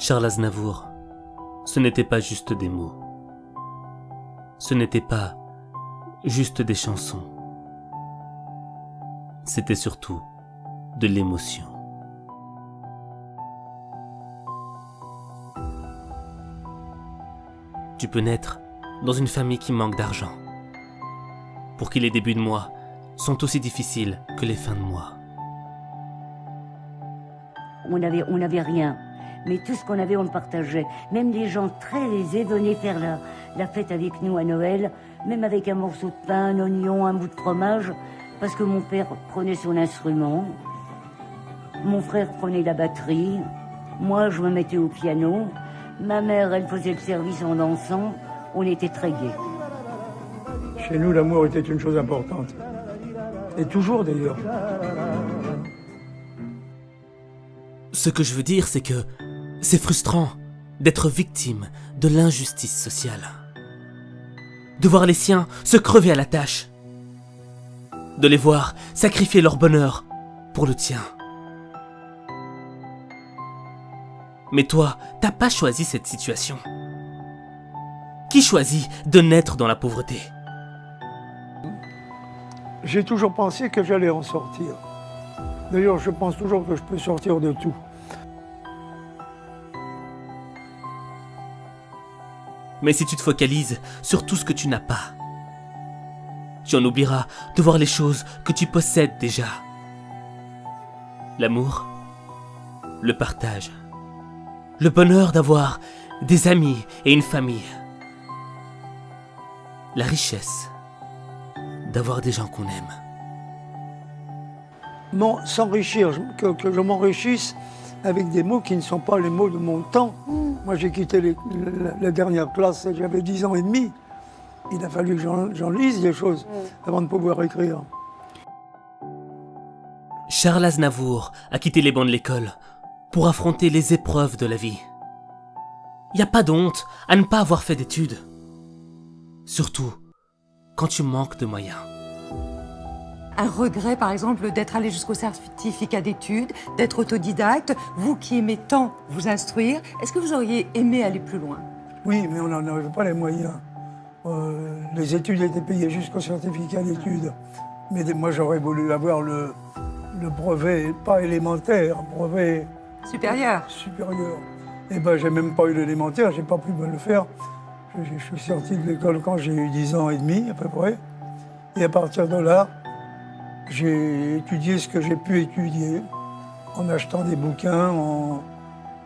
Charles Aznavour, ce n'était pas juste des mots. Ce n'était pas juste des chansons. C'était surtout de l'émotion. Tu peux naître dans une famille qui manque d'argent, pour qui les débuts de mois sont aussi difficiles que les fins de mois. On n'avait rien, mais tout ce qu'on avait, on le partageait. Même les gens très aisés venaient faire la fête avec nous à Noël, même avec un morceau de pain, un oignon, un bout de fromage, parce que mon père prenait son instrument, mon frère prenait la batterie, moi je me mettais au piano, ma mère elle faisait le service en dansant, on était très gais. Chez nous, l'amour était une chose importante. Et toujours d'ailleurs. Ce que je veux dire, c'est que c'est frustrant d'être victime de l'injustice sociale. De voir les siens se crever à la tâche. De les voir sacrifier leur bonheur pour le tien. Mais toi, t'as pas choisi cette situation. Qui choisit de naître dans la pauvreté ? J'ai toujours pensé que j'allais en sortir. D'ailleurs, je pense toujours que je peux sortir de tout. Mais si tu te focalises sur tout ce que tu n'as pas, tu en oublieras de voir les choses que tu possèdes déjà. L'amour, le partage, le bonheur d'avoir des amis et une famille, la richesse d'avoir des gens qu'on aime. S'enrichir, que je m'enrichisse avec des mots qui ne sont pas les mots de mon temps. Moi, j'ai quitté la dernière classe, j'avais 10 ans et demi. Il a fallu que j'en lise des choses avant de pouvoir écrire. Charles Aznavour a quitté les bancs de l'école pour affronter les épreuves de la vie. Y a pas d'honte à ne pas avoir fait d'études. Surtout quand tu manques de moyens. Un regret, par exemple, d'être allé jusqu'au certificat d'études, d'être autodidacte. Vous qui aimez tant vous instruire, est-ce que vous auriez aimé aller plus loin? Oui, mais on n'en avait pas les moyens. Les études étaient payées jusqu'au certificat d'études. Mais moi, j'aurais voulu avoir le brevet, pas élémentaire, brevet... Supérieur. Supérieur. Eh ben, j'ai même pas eu l'élémentaire, j'ai pas pu me le faire. Je suis sorti de l'école quand j'ai eu 10 ans et demi, à peu près. Et à partir de là, j'ai étudié ce que j'ai pu étudier, en achetant des bouquins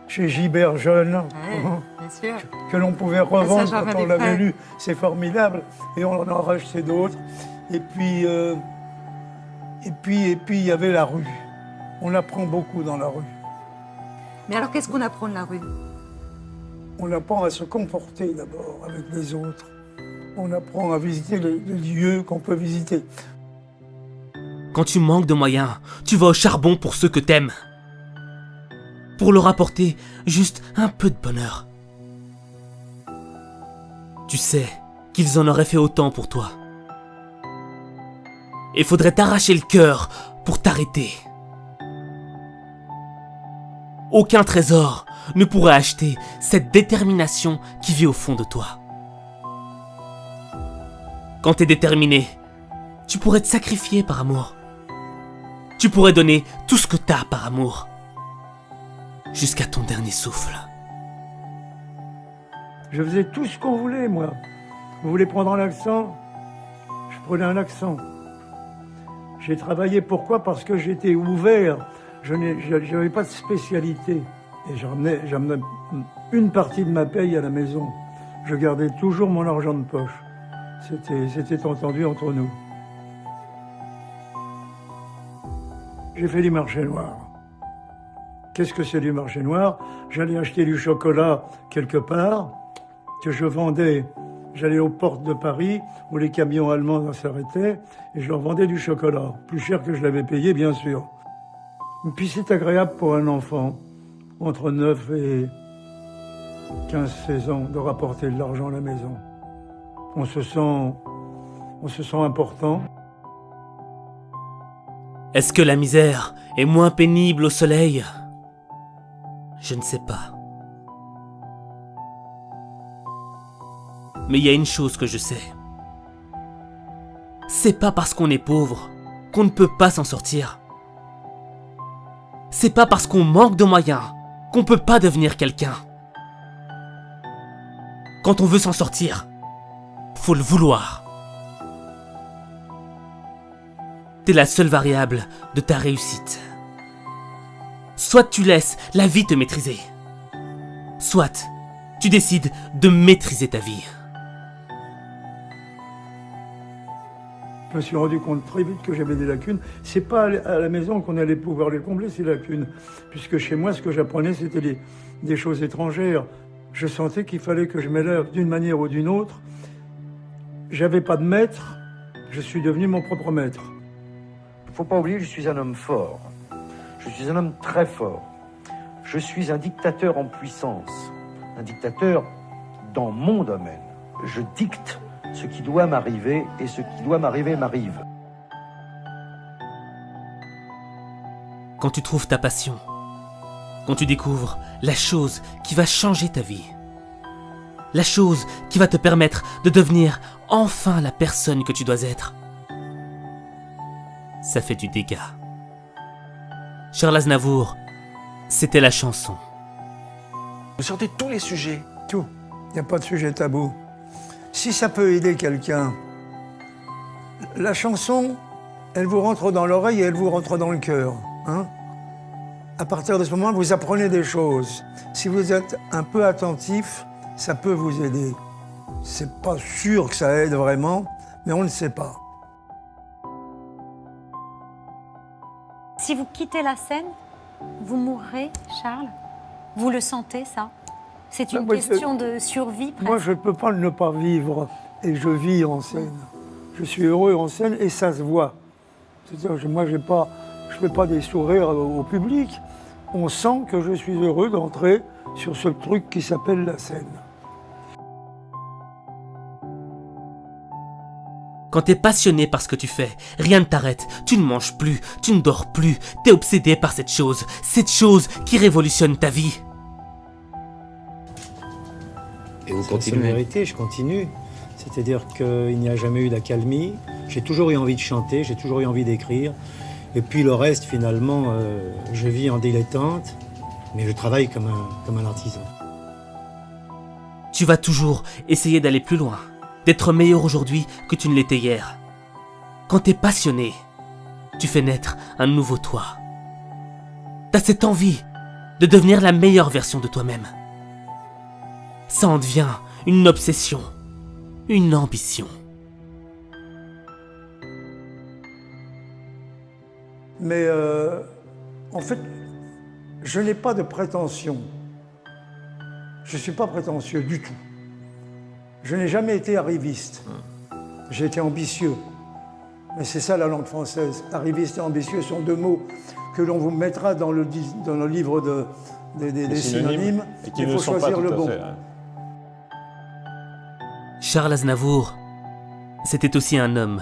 chez Gibert Jeune, Bien sûr. que l'on pouvait revendre Ça, quand on l'avait lu. C'est formidable. Et on en a racheté d'autres. Et puis, il y avait la rue. On apprend beaucoup dans la rue. Mais alors, qu'est-ce qu'on apprend de la rue? On apprend à se comporter d'abord avec les autres. On apprend à visiter les lieux qu'on peut visiter. Quand tu manques de moyens, tu vas au charbon pour ceux que t'aimes. Pour leur apporter juste un peu de bonheur. Tu sais qu'ils en auraient fait autant pour toi. Et faudrait t'arracher le cœur pour t'arrêter. Aucun trésor ne pourrait acheter cette détermination qui vit au fond de toi. Quand t'es déterminé, tu pourrais te sacrifier par amour. Tu pourrais donner tout ce que t'as par amour. Jusqu'à ton dernier souffle. Je faisais tout ce qu'on voulait, moi. Vous voulez prendre un accent? Je prenais un accent. J'ai travaillé, pourquoi? Parce que j'étais ouvert. Je n'avais pas de spécialité. Et j'emmenais une partie de ma paye à la maison. Je gardais toujours mon argent de poche. C'était entendu entre nous. J'ai fait du marché noir. Qu'est-ce que c'est du marché noir? J'allais acheter du chocolat quelque part, que je vendais. J'allais aux portes de Paris, où les camions allemands s'arrêtaient, et je leur vendais du chocolat. Plus cher que je l'avais payé, bien sûr. Et puis c'est agréable pour un enfant, entre 9 et 15-16 ans, de rapporter de l'argent à la maison. On se sent important. Est-ce que la misère est moins pénible au soleil ? Je ne sais pas. Mais il y a une chose que je sais. C'est pas parce qu'on est pauvre qu'on ne peut pas s'en sortir. C'est pas parce qu'on manque de moyens qu'on peut pas devenir quelqu'un. Quand on veut s'en sortir, faut le vouloir. T'es la seule variable de ta réussite. Soit tu laisses la vie te maîtriser, soit tu décides de maîtriser ta vie. Je me suis rendu compte très vite que j'avais des lacunes. C'est pas à la maison qu'on allait pouvoir les combler, ces lacunes. Puisque chez moi, ce que j'apprenais, c'était des choses étrangères. Je sentais qu'il fallait que je m'élève d'une manière ou d'une autre. J'avais pas de maître, je suis devenu mon propre maître. Il ne faut pas oublier que je suis un homme fort. Je suis un homme très fort. Je suis un dictateur en puissance. Un dictateur dans mon domaine. Je dicte ce qui doit m'arriver et ce qui doit m'arriver m'arrive. Quand tu trouves ta passion, quand tu découvres la chose qui va changer ta vie, la chose qui va te permettre de devenir enfin la personne que tu dois être, ça fait du dégât. Charles Aznavour, c'était la chanson. Vous sortez tous les sujets. Tout. Il n'y a pas de sujet tabou. Si ça peut aider quelqu'un, la chanson, elle vous rentre dans l'oreille et elle vous rentre dans le cœur. Hein? À partir de ce moment, vous apprenez des choses. Si vous êtes un peu attentif, ça peut vous aider. C'est pas sûr que ça aide vraiment, mais on ne sait pas. Si vous quittez la scène, vous mourrez, Charles? Vous le sentez, ça? C'est une question de survie, presque. Moi, je ne peux pas ne pas vivre, et je vis en scène. Je suis heureux en scène, et ça se voit. C'est-à-dire que moi, je ne fais pas des sourires au public. On sent que je suis heureux d'entrer sur ce truc qui s'appelle la scène. Quand t'es passionné par ce que tu fais, rien ne t'arrête, tu ne manges plus, tu ne dors plus, t'es obsédé par cette chose qui révolutionne ta vie. Et vous C'est continuez. la vérité, je continue. C'est-à-dire qu'il n'y a jamais eu d'accalmie. J'ai toujours eu envie de chanter, j'ai toujours eu envie d'écrire. Et puis le reste, finalement, je vis en dilettante, mais je travaille comme un artisan. Tu vas toujours essayer d'aller plus loin, d'être meilleur aujourd'hui que tu ne l'étais hier. Quand t'es passionné, tu fais naître un nouveau toi. T'as cette envie de devenir la meilleure version de toi-même. Ça en devient une obsession, une ambition. Mais en fait, je n'ai pas de prétention. Je ne suis pas prétentieux du tout. Je n'ai jamais été arriviste. J'ai été ambitieux. Mais c'est ça la langue française. Arriviste et ambitieux sont deux mots que l'on vous mettra dans le livre des synonymes. Et qui Il ne faut sont pas choisir tout le à bon. fait, hein. Charles Aznavour, c'était aussi un homme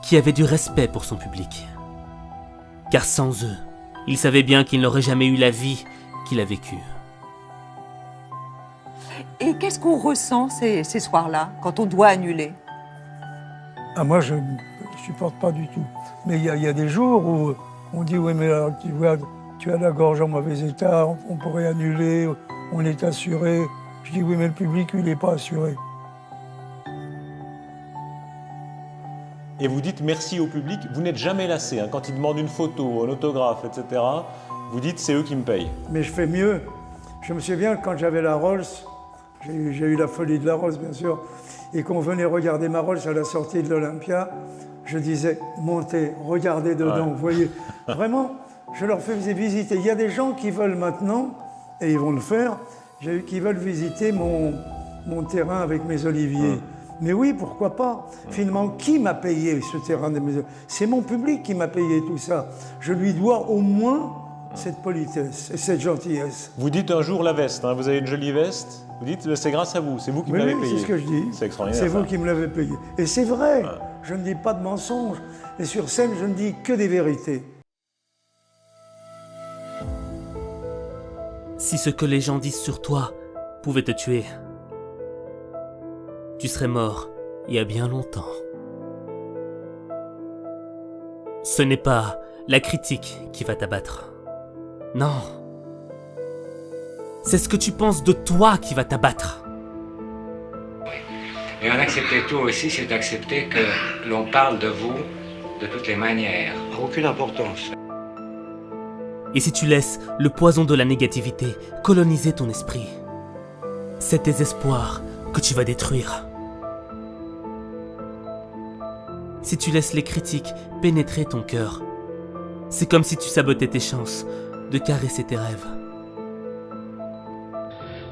qui avait du respect pour son public. Car sans eux, il savait bien qu'il n'aurait jamais eu la vie qu'il a vécue. Et qu'est-ce qu'on ressent ces soirs-là, quand on doit annuler? Ah, moi, je ne supporte pas du tout. Mais il y a des jours où on dit « Oui, mais alors, tu vois, tu as la gorge en mauvais état, on pourrait annuler, on est assuré. » Je dis « Oui, mais le public, lui, il n'est pas assuré. » Et vous dites merci au public, vous n'êtes jamais lassé. Hein. Quand ils demandent une photo, un autographe, etc., vous dites c'est eux qui me payent. Mais je fais mieux. Je me souviens quand j'avais la Rolls, j'ai eu la folie de la Rolls, bien sûr, et qu'on venait regarder ma Rolls à la sortie de l'Olympia, je disais « Montez, regardez dedans, vous voyez ». Vraiment, je leur faisais visiter. Il y a des gens qui veulent maintenant, et ils vont le faire, qui veulent visiter mon terrain avec mes oliviers. Mais oui, pourquoi pas? Finalement, qui m'a payé ce terrain de mes oliviers? C'est mon public qui m'a payé tout ça. Je lui dois au moins cette politesse et cette gentillesse. Vous dites un jour la veste, hein, vous avez une jolie veste, vous dites c'est grâce à vous, c'est vous qui me l'avez payé. C'est ce que je dis. C'est extraordinaire. C'est vous ça. qui me l'avez payé. Et c'est vrai, je ne dis pas de mensonges. Et sur scène, je ne dis que des vérités. Si ce que les gens disent sur toi pouvait te tuer, tu serais mort il y a bien longtemps. Ce n'est pas la critique qui va t'abattre. Non. C'est ce que tu penses de toi qui va t'abattre. Et en accepter tout aussi, c'est accepter que l'on parle de vous de toutes les manières. Aucune importance. Et si tu laisses le poison de la négativité coloniser ton esprit, c'est tes espoirs que tu vas détruire. Si tu laisses les critiques pénétrer ton cœur, c'est comme si tu sabotais tes chances de caresser tes rêves.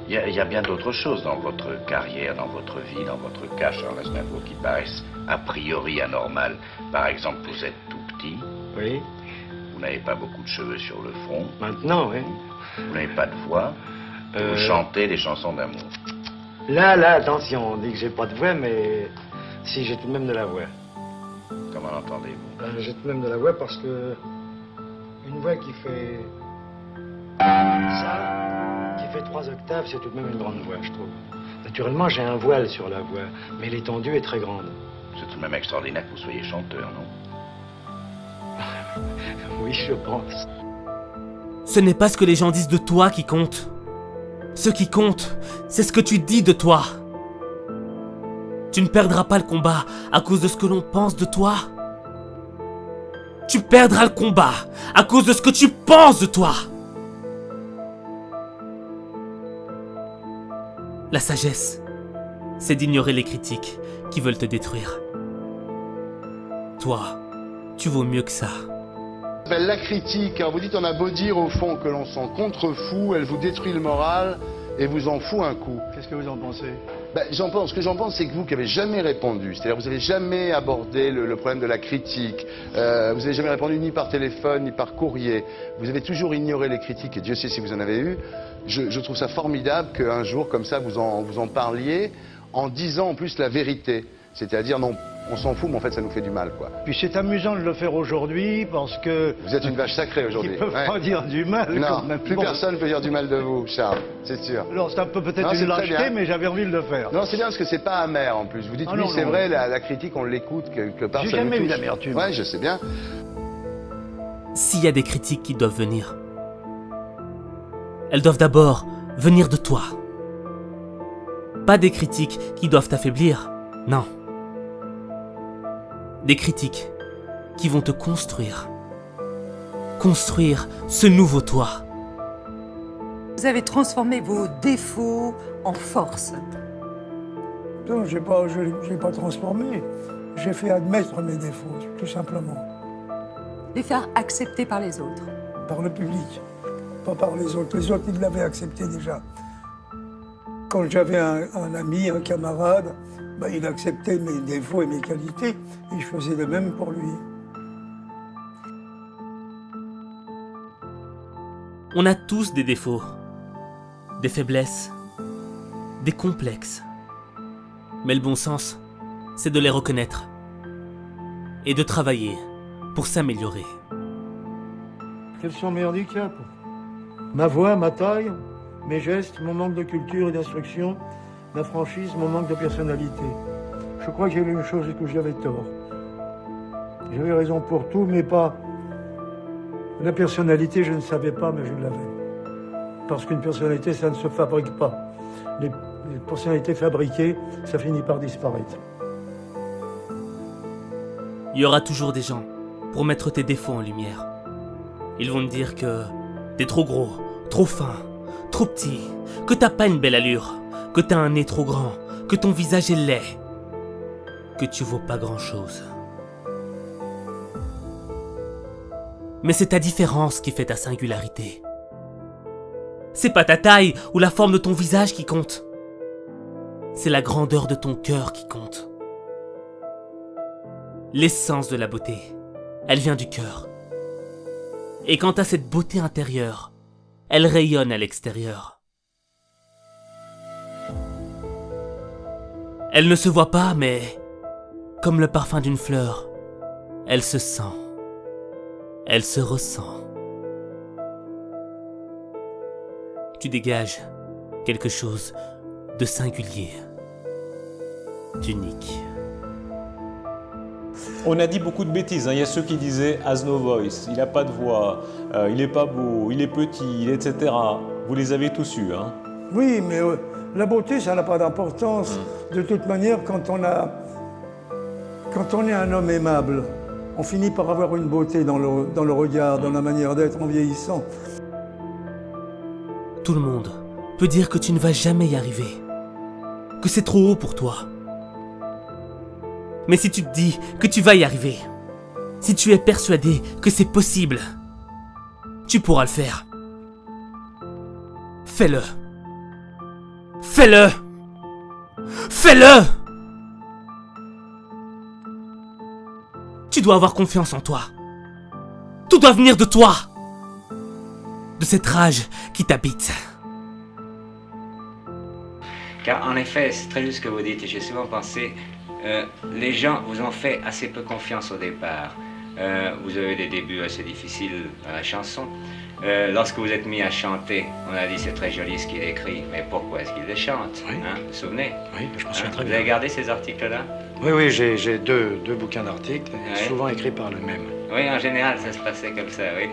Il y a bien d'autres choses dans votre carrière, dans votre vie, dans votre cas, Charles Aznavour, qui paraissent a priori anormales. Par exemple, vous êtes tout petit. Oui. Vous n'avez pas beaucoup de cheveux sur le front. Maintenant, oui. Vous n'avez pas de voix. Vous chantez des chansons d'amour. Là, attention, on dit que j'ai pas de voix, mais si, j'ai tout de même de la voix. Comment l'entendez-vous? J'ai tout de même de la voix parce que une voix qui fait ça, qui fait 3 octaves, c'est tout de même une grande voix, je trouve. Naturellement, j'ai un voile sur la voix, mais l'étendue est très grande. C'est tout de même extraordinaire que vous soyez chanteur, non? Oui, je pense. Ce n'est pas ce que les gens disent de toi qui compte. Ce qui compte, c'est ce que tu dis de toi. Tu ne perdras pas le combat à cause de ce que l'on pense de toi. Tu perdras le combat à cause de ce que tu penses de toi. La sagesse, c'est d'ignorer les critiques qui veulent te détruire. Toi, tu vaux mieux que ça. La critique, vous dites on a beau dire au fond que l'on s'en contrefou, elle vous détruit le moral et vous en fout un coup. Qu'est-ce que vous en pensez? Ce que j'en pense, c'est que vous qui n'avez jamais répondu, c'est-à-dire vous n'avez jamais abordé le problème de la critique, vous n'avez jamais répondu ni par téléphone ni par courrier, vous avez toujours ignoré les critiques et Dieu sait si vous en avez eu. Je trouve ça formidable qu'un jour comme ça vous en parliez en disant en plus la vérité, c'est-à-dire non, on s'en fout mais en fait ça nous fait du mal quoi. Puis c'est amusant de le faire aujourd'hui parce que... Vous êtes une vache sacrée aujourd'hui. Ils peuvent pas dire du mal. Non, quand même. plus personne ne peut dire du mal de vous, Charles, c'est sûr. Alors c'est un peu peut-être Non, c'est une très bien. lâcheté, mais j'avais envie de le faire. Non, c'est bien parce que c'est pas amer en plus. Vous dites, Ah, oui, non, c'est non. vrai, la critique, on l'écoute quelque part. J'ai ça nous jamais eu touche. d'amertume. Ouais, je sais bien. S'il y a des critiques qui doivent venir, elles doivent d'abord venir de toi. Pas des critiques qui doivent t'affaiblir, non. Des critiques qui vont te construire. Construire ce nouveau toi. Vous avez transformé vos défauts en force. Non, j'ai pas transformé. J'ai fait admettre mes défauts, tout simplement. Les faire accepter par les autres. Par le public, pas par les autres. Les autres, ils l'avaient accepté déjà. Quand j'avais un ami, un camarade, il acceptait mes défauts et mes qualités, et je faisais de même pour lui. On a tous des défauts, des faiblesses, des complexes. Mais le bon sens, c'est de les reconnaître et de travailler pour s'améliorer. Quels sont mes handicaps? Ma voix, ma taille, mes gestes, mon manque de culture et d'instruction, ma franchise, mon manque de personnalité. Je crois que j'ai vu une chose et que j'avais tort. J'avais raison pour tout, mais pas... La personnalité, je ne savais pas, mais je l'avais. Parce qu'une personnalité, ça ne se fabrique pas. Les personnalités fabriquées, ça finit par disparaître. Il y aura toujours des gens pour mettre tes défauts en lumière. Ils vont te dire que t'es trop gros, trop fin, trop petit, que t'as pas une belle allure, que t'as un nez trop grand, que ton visage est laid, que tu vaux pas grand-chose. Mais c'est ta différence qui fait ta singularité. C'est pas ta taille ou la forme de ton visage qui compte. C'est la grandeur de ton cœur qui compte. L'essence de la beauté, elle vient du cœur. Et quant à cette beauté intérieure, elle rayonne à l'extérieur. Elle ne se voit pas, mais comme le parfum d'une fleur, elle se sent. Elle se ressent. Tu dégages quelque chose de singulier. d'unique. On a dit beaucoup de bêtises, hein. Il y a ceux qui disaient « has no voice », il n'a pas de voix, il n'est pas beau, il est petit, etc. Vous les avez tous eus, hein. Oui, mais la beauté, ça n'a pas d'importance. De toute manière, quand on est un homme aimable, on finit par avoir une beauté dans le regard, dans la manière d'être en vieillissant. Tout le monde peut dire que tu ne vas jamais y arriver, que c'est trop haut pour toi. Mais si tu te dis que tu vas y arriver, si tu es persuadé que c'est possible, tu pourras le faire. Fais-le. Fais-le. Fais-le. Tu dois avoir confiance en toi. Tout doit venir de toi. De cette rage qui t'habite. Car en effet, c'est très juste ce que vous dites, et j'ai souvent pensé, les gens vous ont fait assez peu confiance au départ. Vous avez des débuts assez difficiles dans la chanson. Lorsque vous êtes mis à chanter, on a dit c'est très joli ce qu'il écrit, mais pourquoi est-ce qu'il les chante, Oui. Vous vous souvenez? Oui, je m'en souviens très Vous bien. avez gardé ces articles-là? Oui, j'ai deux bouquins d'articles, Ouais. souvent écrits par le même. Oui, en général, ça se passait comme ça, oui.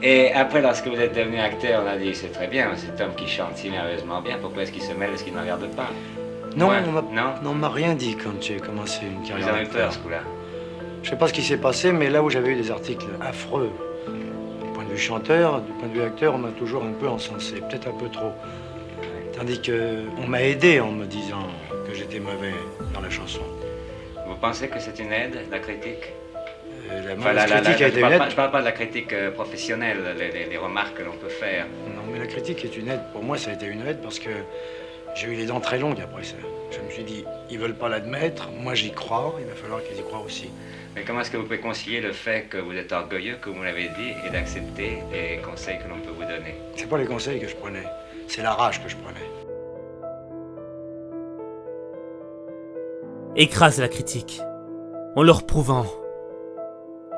Et après, lorsque vous êtes devenu acteur, on a dit c'est très bien, cet homme qui chante si merveilleusement bien, pourquoi est-ce qu'il se mêle, est-ce qu'il ne regarde pas? Non, Ouais, on m'a rien dit quand j'ai commencé une Vous carrière avez eu peur, ce coup-là? Je sais pas ce qui s'est passé, mais là où j'avais eu des articles affreux, du point de vue chanteur, du point de vue acteur, on m'a toujours un peu encensé, peut-être un peu trop. Tandis qu'on m'a aidé en me disant que j'étais mauvais dans la chanson. Vous pensez que c'est une aide, la critique? La Enfin, mauvaise critique a été une aide. je parle pas de la critique professionnelle, les remarques que l'on peut faire. Non, mais la critique est une aide. Pour moi, ça a été une aide parce que j'ai eu les dents très longues après ça. Je me suis dit, ils veulent pas l'admettre, moi j'y crois, il va falloir qu'ils y croient aussi. Mais comment est-ce que vous pouvez concilier le fait que vous êtes orgueilleux, comme vous l'avez dit, et d'accepter les conseils que l'on peut vous donner? C'est pas les conseils que je prenais, c'est la rage que je prenais. Écrase la critique, en leur prouvant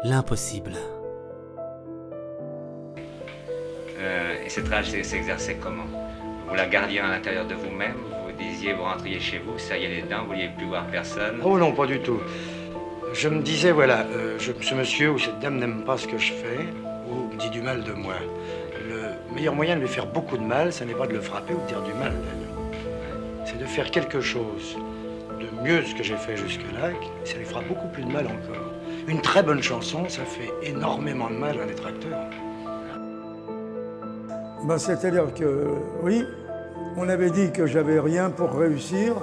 l'impossible. Et cette rage s'exerçait comment? Vous la gardiez à l'intérieur de vous-même? Vous disiez, vous rentriez chez vous, serriez les dents, vous vouliez plus voir personne? Oh non, pas du tout. Je me disais, voilà, ce monsieur ou cette dame n'aime pas ce que je fais, ou me dit du mal de moi. Le meilleur moyen de lui faire beaucoup de mal, ce n'est pas de le frapper ou de dire du mal d'elle. C'est de faire quelque chose de mieux que ce que j'ai fait jusque-là, et ça lui fera beaucoup plus de mal encore. Une très bonne chanson, ça fait énormément de mal à un détracteur. Ben, c'est-à-dire que, oui, on avait dit que j'avais rien pour réussir.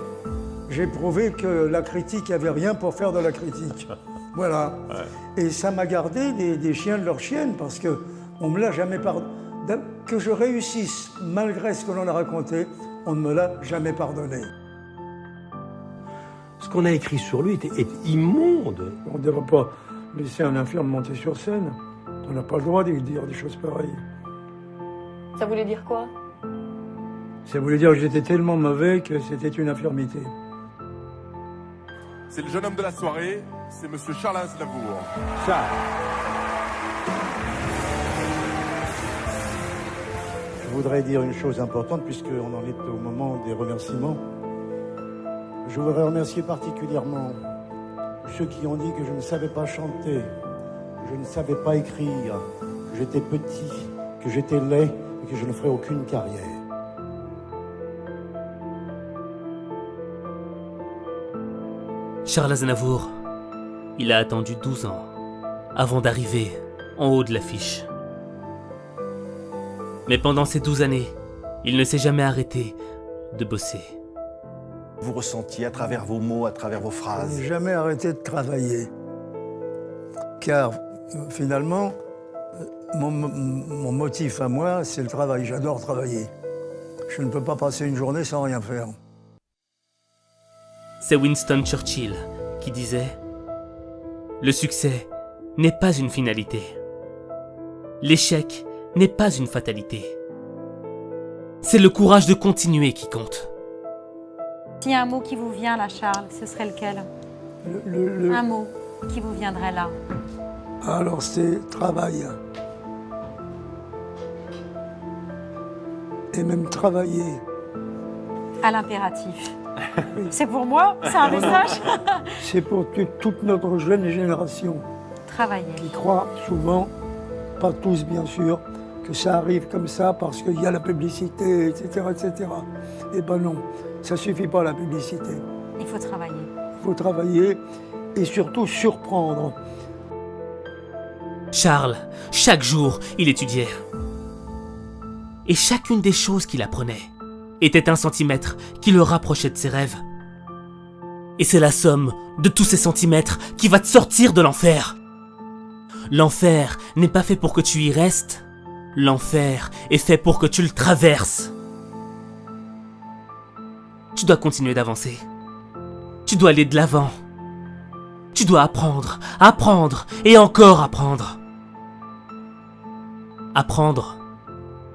J'ai prouvé que la critique avait rien pour faire de la critique. Voilà. Ouais. Et ça m'a gardé des chiens de leur chienne parce qu'on ne me l'a jamais pardonné. Que je réussisse malgré ce que l'on a raconté, on ne me l'a jamais pardonné. Ce qu'on a écrit sur lui est immonde. On ne devrait pas laisser un infirme monter sur scène. On n'a pas le droit de dire des choses pareilles. Ça voulait dire quoi? Ça voulait dire que j'étais tellement mauvais que c'était une infirmité. C'est le jeune homme de la soirée, c'est monsieur Charles Aznavour. Ça. Je voudrais dire une chose importante puisqu'on en est au moment des remerciements. Je voudrais remercier particulièrement ceux qui ont dit que je ne savais pas chanter, que je ne savais pas écrire, que j'étais petit, que j'étais laid et que je ne ferais aucune carrière. Charles Aznavour, il a attendu 12 ans avant d'arriver en haut de l'affiche. Mais pendant ces 12 années, il ne s'est jamais arrêté de bosser. Vous ressentiez à travers vos mots, à travers vos Je phrases. n'ai jamais arrêté de travailler. Car finalement, mon motif à moi, c'est le travail. J'adore travailler. Je ne peux pas passer une journée sans rien faire. C'est Winston Churchill qui disait « Le succès n'est pas une finalité. L'échec n'est pas une fatalité. C'est le courage de continuer qui compte. » S'il y a un mot qui vous vient là, Charles, ce serait lequel? Un mot qui vous viendrait là. Alors c'est travail. Et même travailler. À l'impératif. C'est pour moi? C'est un message? C'est pour toute notre jeune génération Travailler. qui croit souvent, pas tous bien sûr, que ça arrive comme ça parce qu'il y a la publicité, etc., etc. Eh ben non, ça suffit pas la publicité. Il faut travailler. Il faut travailler et surtout surprendre. Charles, chaque jour, il étudiait. Et chacune des choses qu'il apprenait était un centimètre qui le rapprochait de ses rêves. Et c'est la somme de tous ces centimètres qui va te sortir de l'enfer. L'enfer n'est pas fait pour que tu y restes. L'enfer est fait pour que tu le traverses. Tu dois continuer d'avancer. Tu dois aller de l'avant. Tu dois apprendre, apprendre et encore apprendre. Apprendre,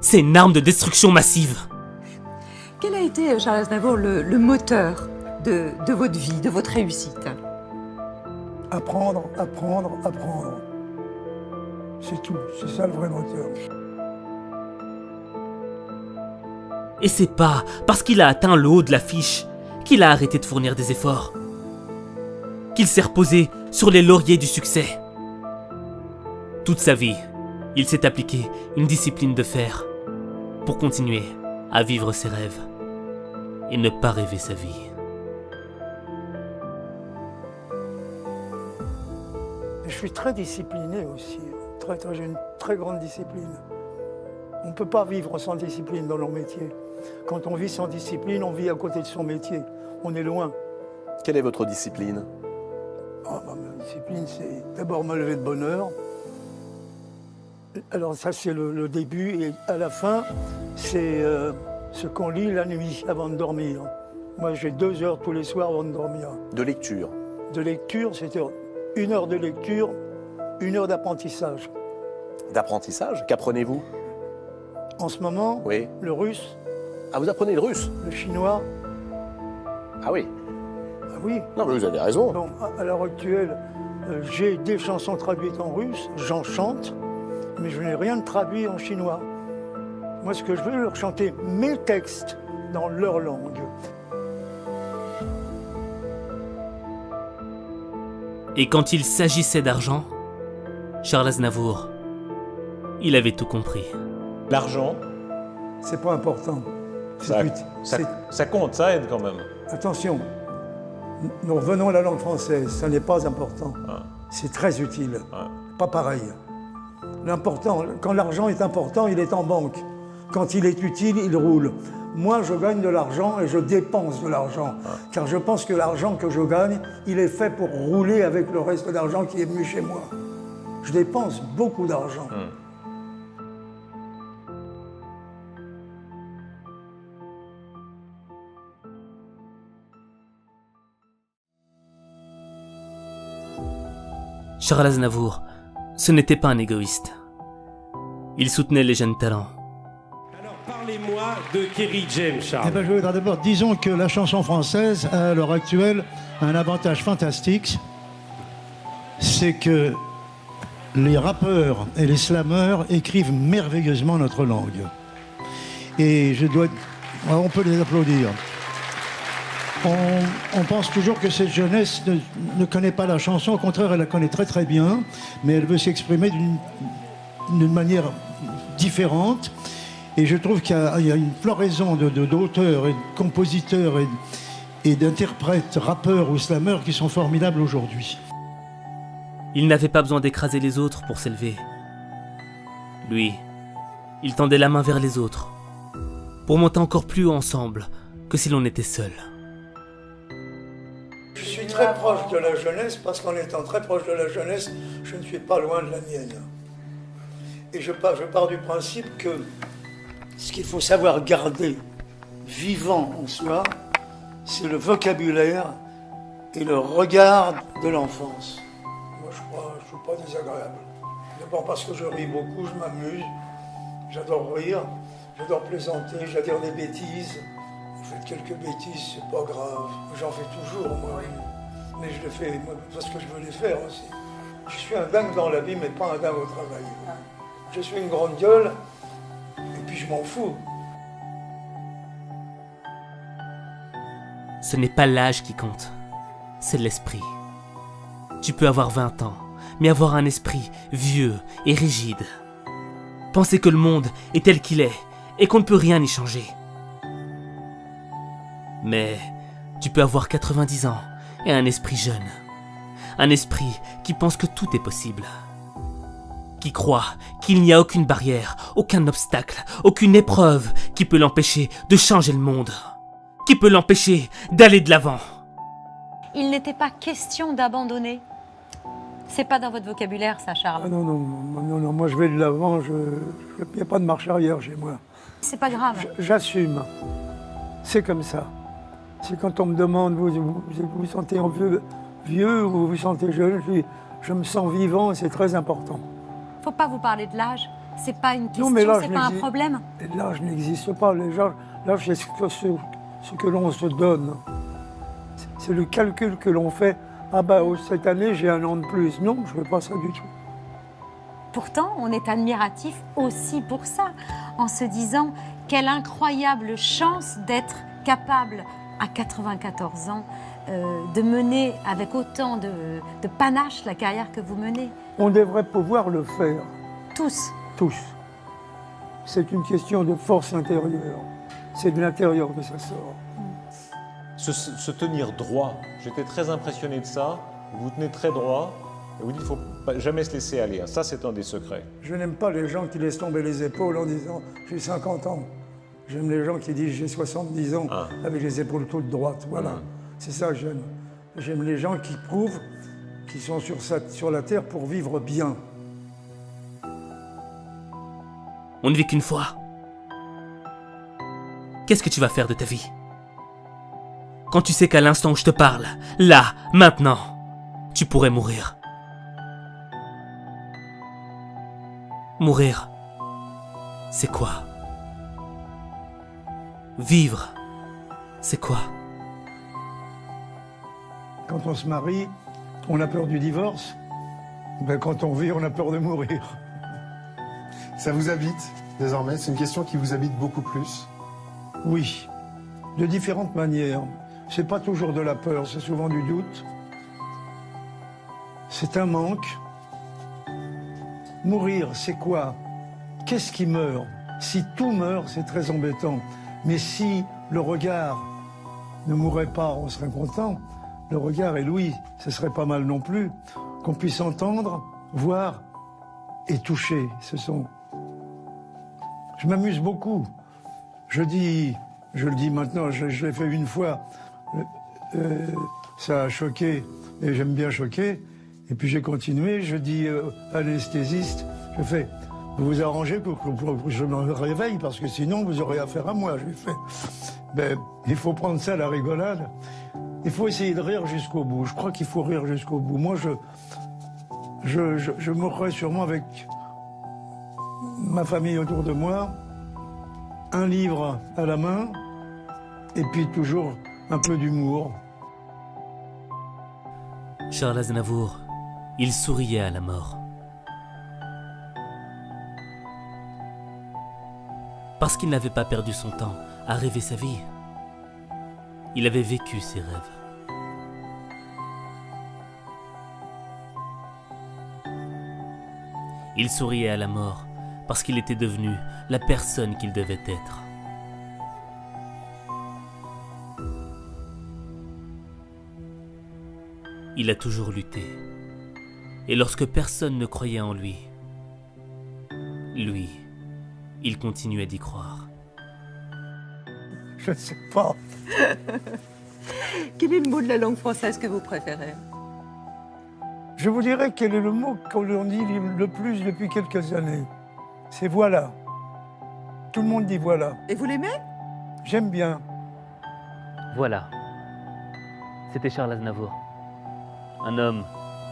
c'est une arme de destruction massive. Quel a été, Charles Aznavour, le moteur de votre vie, de votre réussite? Apprendre, apprendre, apprendre. C'est tout, c'est ça le vrai moteur. Et c'est pas parce qu'il a atteint le haut de l'affiche qu'il a arrêté de fournir des efforts. Qu'il s'est reposé sur les lauriers du succès. Toute sa vie, il s'est appliqué une discipline de fer pour continuer à vivre ses rêves et ne pas rêver sa vie. Je suis très discipliné aussi. J'ai une très grande discipline. On ne peut pas vivre sans discipline dans leur métier. Quand on vit sans discipline, on vit à côté de son métier. On est loin. Quelle est votre discipline? Ma discipline, c'est d'abord me lever de bonne heure. Alors ça, c'est le début. Et à la fin, c'est ce qu'on lit la nuit avant de dormir. Moi, j'ai 2 heures tous les soirs avant de dormir. De lecture? De lecture, c'était 1 heure de lecture, 1 heure d'apprentissage. D'apprentissage? Qu'apprenez-vous? En ce moment, oui. Le russe. Ah, vous apprenez le russe? Le chinois. Ah oui. Ah oui. Non, mais vous avez raison. Bon, à l'heure actuelle, j'ai des chansons traduites en russe, j'en chante, mais je n'ai rien de traduit en chinois. Moi, ce que je veux, leur chanter mes textes dans leur langue. Et quand il s'agissait d'argent, Charles Aznavour, il avait tout compris. L'argent, c'est pas important. Ça compte, ça aide quand même. Attention, nous revenons à la langue française, ça n'est pas important. C'est très utile, pas pareil. L'important, quand l'argent est important, il est en banque. Quand il est utile, il roule. Moi, je gagne de l'argent et je dépense de l'argent. Car je pense que l'argent que je gagne, il est fait pour rouler avec le reste d'argent qui est venu chez moi. Je dépense beaucoup d'argent. Charles Aznavour, ce n'était pas un égoïste. Il soutenait les jeunes talents. Alors parlez-moi de Kerry James, Charles. Eh ben, je voudrais d'abord, disons que la chanson française a à l'heure actuelle un avantage fantastique, c'est que les rappeurs et les slameurs écrivent merveilleusement notre langue. Et on peut les applaudir. On pense toujours que cette jeunesse ne connaît pas la chanson, au contraire, elle la connaît très très bien, mais elle veut s'exprimer d'une manière différente. Et je trouve qu'il y a une floraison d'auteurs et de compositeurs et d'interprètes, rappeurs ou slameurs qui sont formidables aujourd'hui. Il n'avait pas besoin d'écraser les autres pour s'élever. Lui, il tendait la main vers les autres, pour monter encore plus haut ensemble que si l'on était seul. Je suis très proche de la jeunesse parce qu'en étant très proche de la jeunesse, je ne suis pas loin de la mienne. Et je pars du principe que ce qu'il faut savoir garder vivant en soi, c'est le vocabulaire et le regard de l'enfance. Moi, je ne suis pas désagréable. D'abord parce que je ris beaucoup, je m'amuse, j'adore rire, j'adore plaisanter, j'adore des bêtises. Vous faites quelques bêtises, c'est pas grave. J'en fais toujours, moi. Mais je le fais parce que je veux les faire aussi. Je suis un dingue dans la vie, mais pas un dingue au travail. Je suis une grande gueule, et puis je m'en fous. Ce n'est pas l'âge qui compte, c'est l'esprit. Tu peux avoir 20 ans, mais avoir un esprit vieux et rigide. Penser que le monde est tel qu'il est et qu'on ne peut rien y changer. Mais tu peux avoir 90 ans et un esprit jeune. Un esprit qui pense que tout est possible. Qui croit qu'il n'y a aucune barrière, aucun obstacle, aucune épreuve qui peut l'empêcher de changer le monde. Qui peut l'empêcher d'aller de l'avant. Il n'était pas question d'abandonner. C'est pas dans votre vocabulaire, ça, Charles. Ah non, moi je vais de l'avant, il n'y a pas de marche arrière chez moi. C'est pas grave. J'assume. C'est comme ça. C'est quand on me demande, vous vous sentez vieux ou vous vous sentez jeune, je me sens vivant et c'est très important. Faut pas vous parler de l'âge. C'est pas une question, Non, mais l'âge c'est pas un problème. L'âge n'existe pas. L'âge, c'est ce que l'on se donne. C'est le calcul que l'on fait. Ah bah cette année j'ai un an de plus. Non, je ne veux pas ça du tout. Pourtant, on est admiratif aussi pour ça, en se disant quelle incroyable chance d'être capable, à 94 ans, de mener avec autant de panache la carrière que vous menez. On devrait pouvoir le faire. Tous. Tous. C'est une question de force intérieure. C'est de l'intérieur que ça sort. Se tenir droit, j'étais très impressionné de ça. Vous tenez très droit et vous dites qu'il ne faut jamais se laisser aller. Ça, c'est un des secrets. Je n'aime pas les gens qui laissent tomber les épaules en disant « j'ai 50 ans ». J'aime les gens qui disent « j'ai 70 ans » avec les épaules toutes droites. Voilà, c'est ça que j'aime. J'aime les gens qui prouvent qu'ils sont sur la terre pour vivre bien. On ne vit qu'une fois. Qu'est-ce que tu vas faire de ta vie ? Quand tu sais qu'à l'instant où je te parle, là, maintenant, tu pourrais mourir. Mourir, c'est quoi ? Vivre, c'est quoi ? Quand on se marie, on a peur du divorce. Ben, quand on vit, on a peur de mourir. Ça vous habite désormais? C'est une question qui vous habite beaucoup plus? Oui, de différentes manières. C'est pas toujours de la peur, c'est souvent du doute. C'est un manque. Mourir, c'est quoi? Qu'est-ce qui meurt? Si tout meurt, c'est très embêtant. Mais si le regard ne mourrait pas, on serait content. Le regard, et l'ouïe, ce serait pas mal non plus. Qu'on puisse entendre, voir et toucher. Je m'amuse beaucoup. Je le dis maintenant, je l'ai fait une fois. Ça a choqué, et j'aime bien choquer. Et puis j'ai continué, je dis à l'anesthésiste, je fais, vous vous arrangez pour que je me réveille, parce que sinon vous aurez affaire à moi. Je lui fais, ben, il faut prendre ça à la rigolade. Il faut essayer de rire jusqu'au bout. Je crois qu'il faut rire jusqu'au bout. Moi, je mourrai sûrement avec ma famille autour de moi, un livre à la main, et puis toujours un peu d'humour. Charles Aznavour, il souriait à la mort. Parce qu'il n'avait pas perdu son temps à rêver sa vie. Il avait vécu ses rêves. Il souriait à la mort parce qu'il était devenu la personne qu'il devait être. Il a toujours lutté. Et lorsque personne ne croyait en lui, il continuait d'y croire. Je ne sais pas. Quel est le mot de la langue française que vous préférez? Je vous dirais quel est le mot qu'on dit le plus depuis quelques années. C'est voilà. Tout le monde dit voilà. Et vous l'aimez? J'aime bien. Voilà. C'était Charles Aznavour. Un homme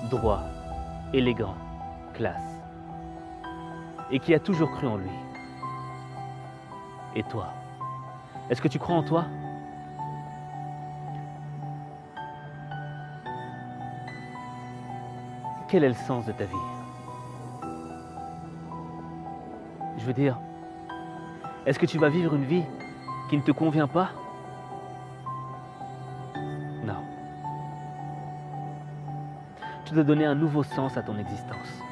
droit, élégant, classe. Et qui a toujours cru en lui. Et toi? Est-ce que tu crois en toi? Quel est le sens de ta vie? Je veux dire, est-ce que tu vas vivre une vie qui ne te convient pas? Je te donner un nouveau sens à ton existence.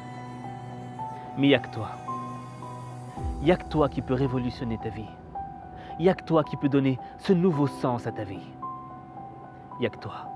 Mais il n'y a que toi. Il n'y a que toi qui peux révolutionner ta vie. Il n'y a que toi qui peux donner ce nouveau sens à ta vie. Il n'y a que toi.